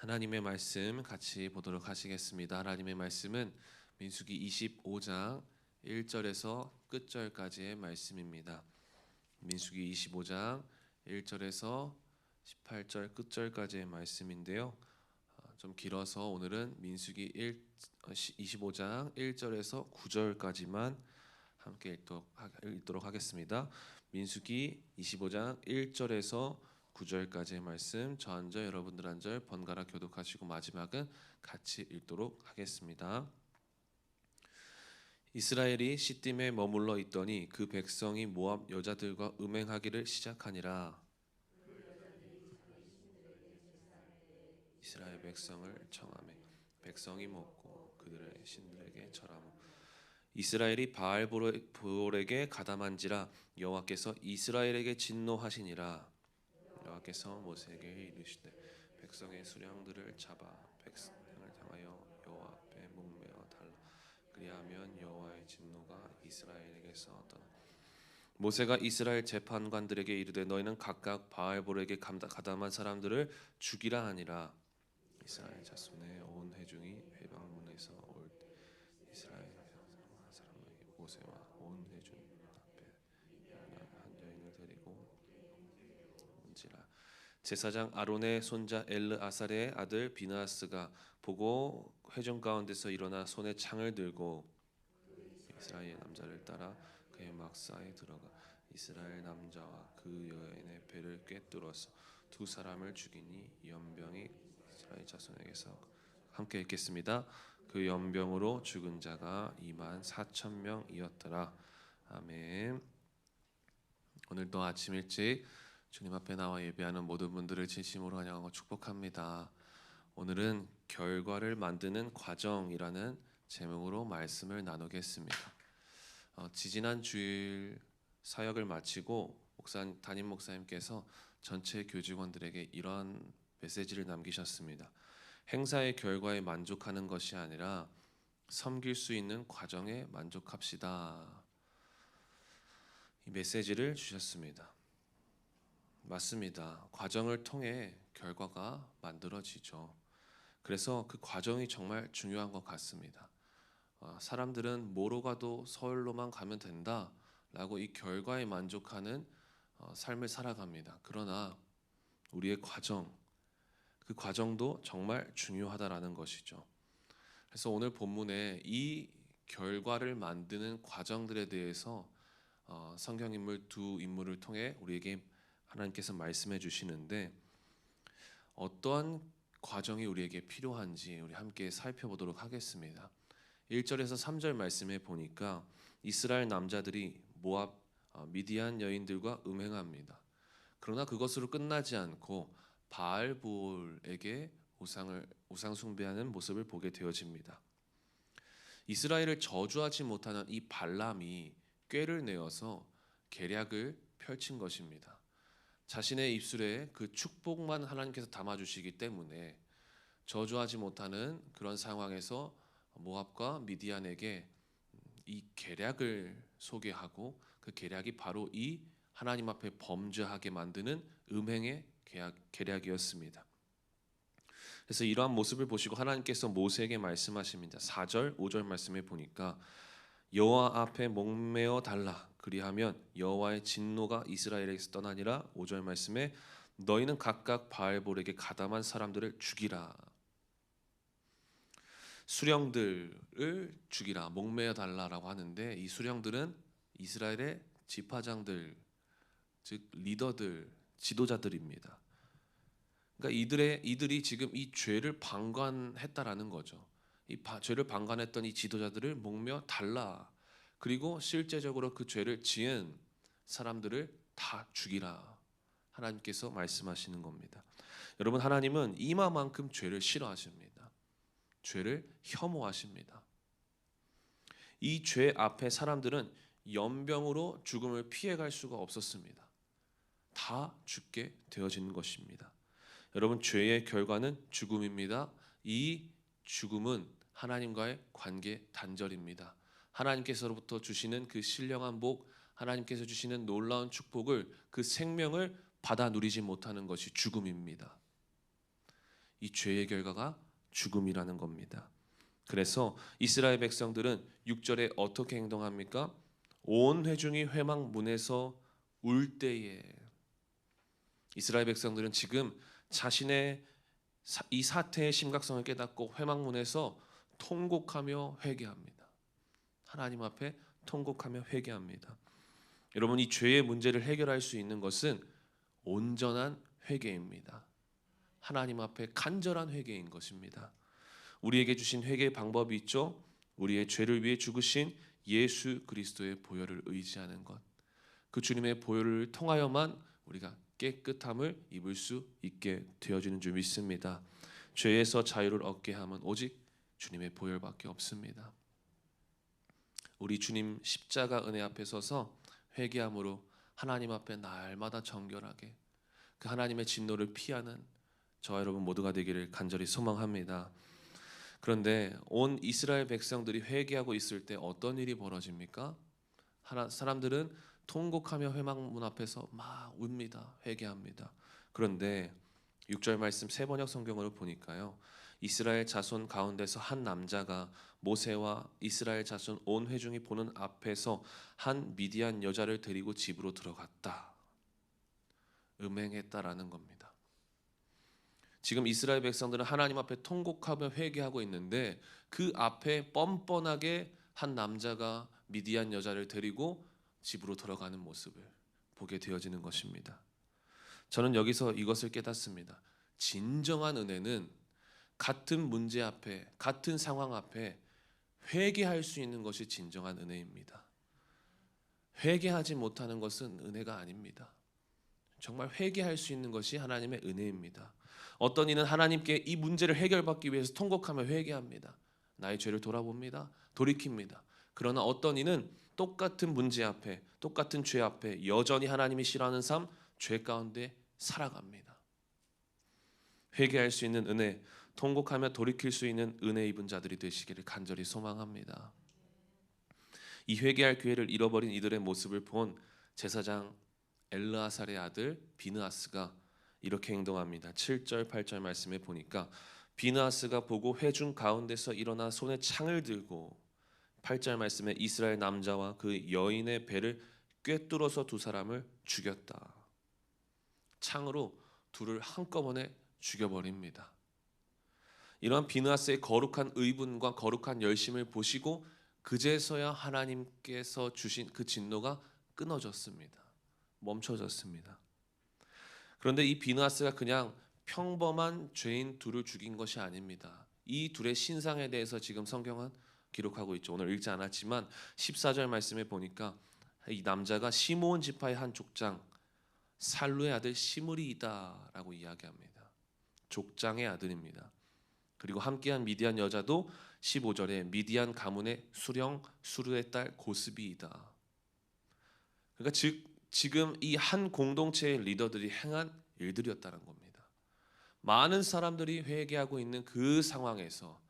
하나님의 말씀 같이 보도록 하시겠습니다. 하나님의 말씀은 민수기 25장 1절에서 끝절까지의 말씀입니다. 민수기 25장 1절에서 18절 끝절까지의 말씀인데요. 좀 길어서 오늘은 민수기 25장 1절에서 9절까지만 함께 읽도록 하겠습니다. 민수기 25장 1절에서 9절까지의 말씀, 저 한 절 여러분들 한 절 번갈아 교독하시고 마지막은 같이 읽도록 하겠습니다. 이스라엘이 시딤에 머물러 있더니 그 백성이 모압 여자들과 음행하기를 시작하니라. 이스라엘 백성을 청하매 백성이 먹고 그들의 신들에게 절하며 이스라엘이 바알볼에게 가담한지라 여호와께서 이스라엘에게 진노하시니라. 여호와께서 모세에게 이르시되 백성의 수령들을 잡아 백성을 향하여 여호와 앞에 목매어 달라. 그리하면 여호와의 진노가 이스라엘에게서 떠나. 모세가 이스라엘 재판관들에게 이르되 너희는 각각 바알볼에게 가담한 사람들을 죽이라 하니라. 이스라엘 자손의 온 회중이 회방문에서 올 때 이스라엘 사람이 모세와 온 회중 앞에 한 여인을 데리고 온지라. 제사장 아론의 손자 엘르아살의 아들 비나스가 보고 회중 가운데서 일어나 손에 창을 들고 이스라엘 남자를 따라 그의 막사에 들어가 이스라엘 남자와 그 여인의 배를 꿰뚫어서 두 사람을 죽이니 연병이 이스라엘 자손에게서 함께 읽겠습니다. 그 연병으로 죽은 자가 24,000명이었더라. 아멘. 오늘도 아침 일찍 주님 앞에 나와 예배하는 모든 분들을 진심으로 환영하고 축복합니다. 오늘은 결과를 만드는 과정이라는 제목으로 말씀을 나누겠습니다. 지지난 주일 사역을 마치고 담임 목사님께서 전체 교직원들에게 이런 메시지를 남기셨습니다. 행사의 결과에 만족하는 것이 아니라 섬길 수 있는 과정에 만족합시다. 이 메시지를 주셨습니다. 맞습니다. 과정을 통해 결과가 만들어지죠. 그래서 그 과정이 정말 중요한 것 같습니다. 사람들은 뭐로 가도 서울로만 가면 된다라고 이 결과에 만족하는 삶을 살아갑니다. 그러나 우리의 과정, 그 과정도 정말 중요하다라는 것이죠. 그래서 오늘 본문에 이 결과를 만드는 과정들에 대해서 성경 인물 두 인물을 통해 우리에게 하나님께서 말씀해 주시는데 어떠한 과정이 우리에게 필요한지 우리 함께 살펴보도록 하겠습니다. 1절에서 3절 말씀에 보니까 이스라엘 남자들이 모압 미디안 여인들과 음행합니다. 그러나 그것으로 끝나지 않고 바알볼에게 우상 숭배하는 모습을 보게 되어집니다. 이스라엘을 저주하지 못하는 이 발람이 꾀를 내어서 계략을 펼친 것입니다. 자신의 입술에 그 축복만 하나님께서 담아주시기 때문에 저주하지 못하는 그런 상황에서 모압과 미디안에게 이 계략을 소개하고 그 계략이 바로 이 하나님 앞에 범죄하게 만드는 음행의 계략이었습니다. 그래서 이러한 모습을 보시고 하나님께서 모세에게 말씀하십니다. 4절, 5절 말씀에 보니까 여호와 앞에 목매어 달라. 그리하면 여호와의 진노가 이스라엘에게서 떠나니라. 5절 말씀에 너희는 각각 바알볼에게 가담한 사람들을 죽이라. 수령들을 죽이라, 목매어 달라라고 하는데 이 수령들은 이스라엘의 지파장들, 즉 리더들, 지도자들입니다. 그러니까 이들이 지금 이 죄를 방관했다라는 거죠. 죄를 방관했던 이 지도자들을 목매어 달라. 그리고 실제적으로 그 죄를 지은 사람들을 다 죽이라. 하나님께서 말씀하시는 겁니다. 여러분, 하나님은 이마만큼 죄를 싫어하십니다. 죄를 혐오하십니다. 이 죄 앞에 사람들은 연병으로 죽음을 피해갈 수가 없었습니다. 다 죽게 되어지는 것입니다. 여러분, 죄의 결과는 죽음입니다. 이 죽음은 하나님과의 관계 단절입니다. 하나님께서로부터 주시는 그 신령한 복, 하나님께서 주시는 놀라운 축복을, 그 생명을 받아 누리지 못하는 것이 죽음입니다. 이 죄의 결과가 죽음이라는 겁니다. 그래서 이스라엘 백성들은 6절에 어떻게 행동합니까? 온 회중이 회막 문에서 울 때에, 이스라엘 백성들은 지금 자신의 이 사태의 심각성을 깨닫고 회막문에서 통곡하며 회개합니다. 하나님 앞에 통곡하며 회개합니다. 여러분, 이 죄의 문제를 해결할 수 있는 것은 온전한 회개입니다. 하나님 앞에 간절한 회개인 것입니다. 우리에게 주신 회개의 방법이 있죠. 우리의 죄를 위해 죽으신 예수 그리스도의 보혈을 의지하는 것. 그 주님의 보혈을 통하여만 우리가 깨끗함을 입을 수 있게 되어지는 줄 믿습니다. 죄에서 자유를 얻게 함은 오직 주님의 보혈밖에 없습니다. 우리 주님 십자가 은혜 앞에 서서 회개함으로 하나님 앞에 날마다 정결하게 그 하나님의 진노를 피하는 저와 여러분 모두가 되기를 간절히 소망합니다. 그런데 온 이스라엘 백성들이 회개하고 있을 때 어떤 일이 벌어집니까? 사람들은 통곡하며 회막문 앞에서 막 웁니다. 회개합니다. 그런데 6절 말씀 세 번역 성경으로 보니까요, 이스라엘 자손 가운데서 한 남자가 모세와 이스라엘 자손 온 회중이 보는 앞에서 한 미디안 여자를 데리고 집으로 들어갔다. 음행했다라는 겁니다. 지금 이스라엘 백성들은 하나님 앞에 통곡하며 회개하고 있는데 그 앞에 뻔뻔하게 한 남자가 미디안 여자를 데리고 집으로 들어가는 모습을 보게 되어지는 것입니다. 저는 여기서 이것을 깨닫습니다. 진정한 은혜는 같은 문제 앞에, 같은 상황 앞에 회개할 수 있는 것이 진정한 은혜입니다. 회개하지 못하는 것은 은혜가 아닙니다. 정말 회개할 수 있는 것이 하나님의 은혜입니다. 어떤 이는 하나님께 이 문제를 해결받기 위해서 통곡하며 회개합니다. 나의 죄를 돌아봅니다. 돌이킵니다. 그러나 어떤 이는 똑같은 문제 앞에, 똑같은 죄 앞에 여전히 하나님이 싫어하는 삶, 죄 가운데 살아갑니다. 회개할 수 있는 은혜, 통곡하며 돌이킬 수 있는 은혜 입은 자들이 되시기를 간절히 소망합니다. 이 회개할 기회를 잃어버린 이들의 모습을 본 제사장 엘르아살의 아들 비느하스가 이렇게 행동합니다. 7절 8절 말씀에 보니까 비느하스가 보고 회중 가운데서 일어나 손에 창을 들고 8절 말씀에 이스라엘 남자와 그 여인의 배를 꿰뚫어서 두 사람을 죽였다. 창으로 둘을 한꺼번에 죽여버립니다. 이러한 비느하스의 거룩한 의분과 거룩한 열심을 보시고 그제서야 하나님께서 주신 그 진노가 끊어졌습니다. 멈춰졌습니다. 그런데 이 비느하스가 그냥 평범한 죄인 둘을 죽인 것이 아닙니다. 이 둘의 신상에 대해서 지금 성경은 기록하고 있죠. 오늘 읽지 않았지만 14절 말씀에 보니까 이 남자가 시므온 지파의 한 족장 살루의 아들 시므리이다라고 이야기합니다. 족장의 아들입니다. 그리고 함께한 미디안 여자도 15절에 미디안 가문의 수령 수르의 딸 고스비이다. 그러니까 지금 이 한 공동체의 리더들이 행한 일들이었다는 겁니다. 많은 사람들이 회개하고 있는 그 상황에서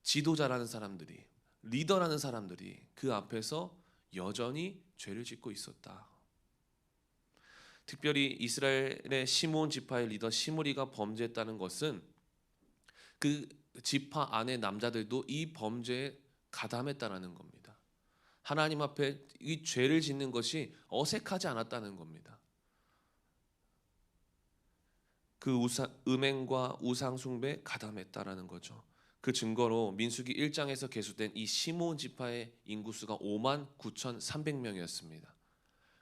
지도자라는 사람들이, 리더라는 사람들이 그 앞에서 여전히 죄를 짓고 있었다. 특별히 이스라엘의 시므온 지파의 리더 시므리가 범죄했다는 것은 그 지파 안의 남자들도 이 범죄에 가담했다는 겁니다. 하나님 앞에 이 죄를 짓는 것이 어색하지 않았다는 겁니다. 그 음행과 우상 숭배에 가담했다라는 거죠. 그 증거로 민수기 1장에서 계수된 이 시므온 지파의 인구수가 59,300명이었습니다.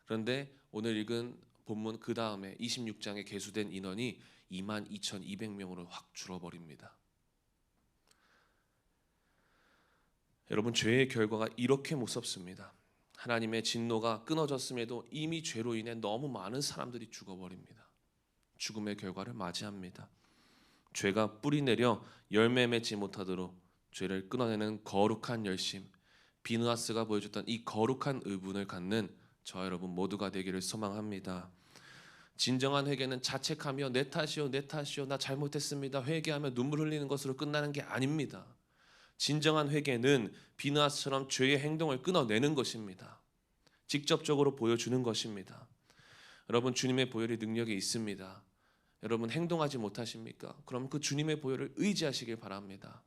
그런데 오늘 읽은 본문 그 다음에 26장에 계수된 인원이 22,200명으로 확 줄어버립니다. 여러분, 죄의 결과가 이렇게 무섭습니다. 하나님의 진노가 끊어졌음에도 이미 죄로 인해 너무 많은 사람들이 죽어버립니다. 죽음의 결과를 맞이합니다. 죄가 뿌리 내려 열매 맺지 못하도록 죄를 끊어내는 거룩한 열심, 비느하스가 보여줬던 이 거룩한 의분을 갖는 저와 여러분 모두가 되기를 소망합니다. 진정한 회개는 자책하며 내 탓이요 나 잘못했습니다 회개하며 눈물 흘리는 것으로 끝나는 게 아닙니다. 진정한 회개는 비느하스처럼 죄의 행동을 끊어내는 것입니다. 직접적으로 보여주는 것입니다. 여러분, 주님의 보혈의 능력이 있습니다. 여러분 행동하지 못하십니까? 그럼 그 주님의 보혈을 의지하시길 바랍니다.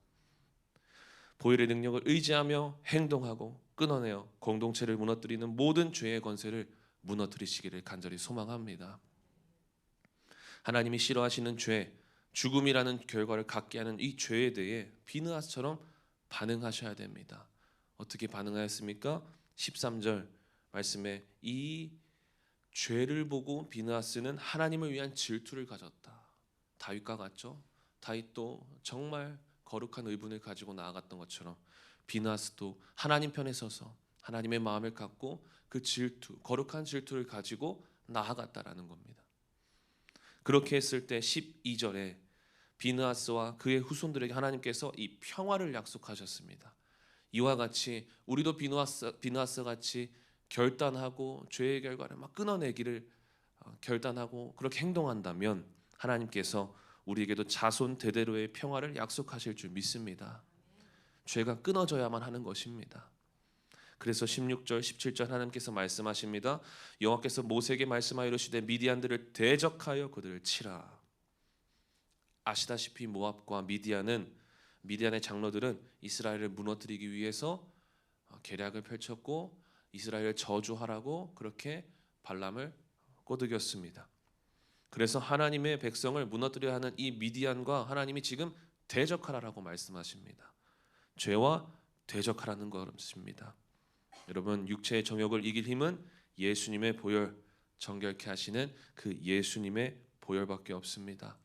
보혈의 능력을 의지하며 행동하고 끊어내어 공동체를 무너뜨리는 모든 죄의 권세를 무너뜨리시기를 간절히 소망합니다. 하나님이 싫어하시는 죄, 죽음이라는 결과를 갖게 하는 이 죄에 대해 비느하스처럼 반응하셔야 됩니다. 어떻게 반응하였습니까? 13절 말씀에 이 죄를 보고 비느하스는 하나님을 위한 질투를 가졌다. 다윗과 같죠? 다윗도 정말 거룩한 의분을 가지고 나아갔던 것처럼 비느하스도 하나님 편에 서서 하나님의 마음을 갖고 그 질투, 거룩한 질투를 가지고 나아갔다라는 겁니다. 그렇게 했을 때 12절에 비느하스와 그의 후손들에게 하나님께서 이 평화를 약속하셨습니다. 이와 같이 우리도 비느하스 같이 결단하고 죄의 결과를 막 끊어내기를 결단하고 그렇게 행동한다면 하나님께서 우리에게도 자손 대대로의 평화를 약속하실 줄 믿습니다. 죄가 끊어져야만 하는 것입니다. 그래서 16절 17절 하나님께서 말씀하십니다. 여호와께서 모세에게 말씀하여 이르시되 미디안들을 대적하여 그들을 치라. 아시다시피 모압과 미디안의 장로들은 이스라엘을 무너뜨리기 위해서 계략을 펼쳤고 이스라엘을 저주하라고 그렇게 발람을 꼬드겼습니다. 그래서 하나님의 백성을 무너뜨려야 하는 이 미디안과 하나님이 지금 대적하라고 말씀하십니다. 죄와 대적하라는 것입니다. 여러분, 육체의 정욕을 이길 힘은 예수님의 보혈, 정결케 하시는 그 예수님의 보혈밖에 없습니다.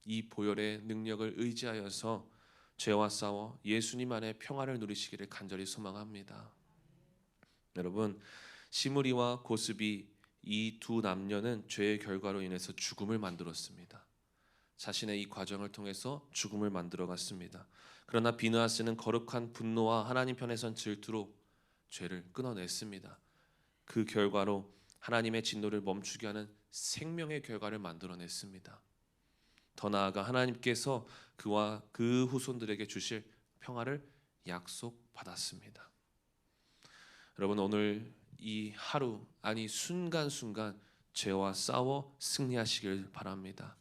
이 보혈의 능력을 의지하여서 죄와 싸워 예수님 안에 평화를 누리시기를 간절히 소망합니다. 여러분, 시므리와 고스비 이 두 남녀는 죄의 결과로 인해서 죽음을 만들었습니다. 자신의 이 과정을 통해서 죽음을 만들어갔습니다. 그러나 비느하스는 거룩한 분노와 하나님 편에 선 질투로 죄를 끊어냈습니다. 그 결과로 하나님의 진노를 멈추게 하는 생명의 결과를 만들어냈습니다. 더 나아가 하나님께서 그와 그 후손들에게 주실 평화를 약속받았습니다. 여러분, 오늘 이 하루 아니 순간순간 죄와 싸워 승리하시길 바랍니다.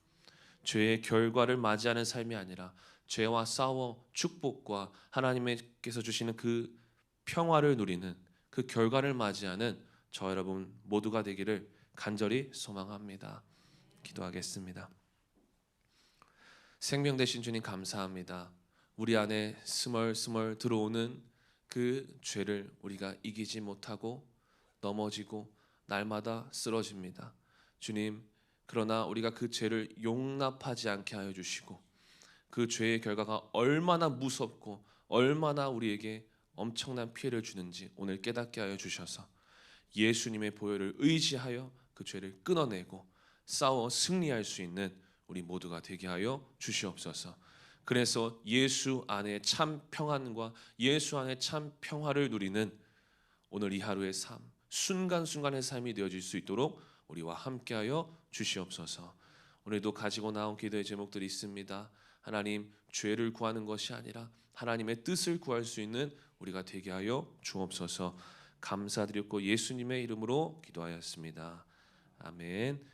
죄의 결과를 맞이하는 삶이 아니라 죄와 싸워 축복과 하나님께서 주시는 그 평화를 누리는 그 결과를 맞이하는 저 여러분 모두가 되기를 간절히 소망합니다. 기도하겠습니다. 생명 되신 주님 감사합니다. 우리 안에 스멀스멀 들어오는 그 죄를 우리가 이기지 못하고 넘어지고 날마다 쓰러집니다. 주님, 그러나 우리가 그 죄를 용납하지 않게 하여 주시고 그 죄의 결과가 얼마나 무섭고 얼마나 우리에게 엄청난 피해를 주는지 오늘 깨닫게 하여 주셔서 예수님의 보혈을 의지하여 그 죄를 끊어내고 싸워 승리할 수 있는 우리 모두가 되게 하여 주시옵소서. 그래서 예수 안에 참 평안과 예수 안에 참 평화를 누리는 오늘 이 하루의 삶, 순간순간의 삶이 되어질 수 있도록 우리와 함께하여 주시옵소서. 오늘도 가지고 나온 기도의 제목들이 있습니다. 하나님, 죄를 구하는 것이 아니라 하나님의 뜻을 구할 수 있는 우리가 되게 하여 주옵소서. 감사드렸고 예수님의 이름으로 기도하였습니다. 아멘.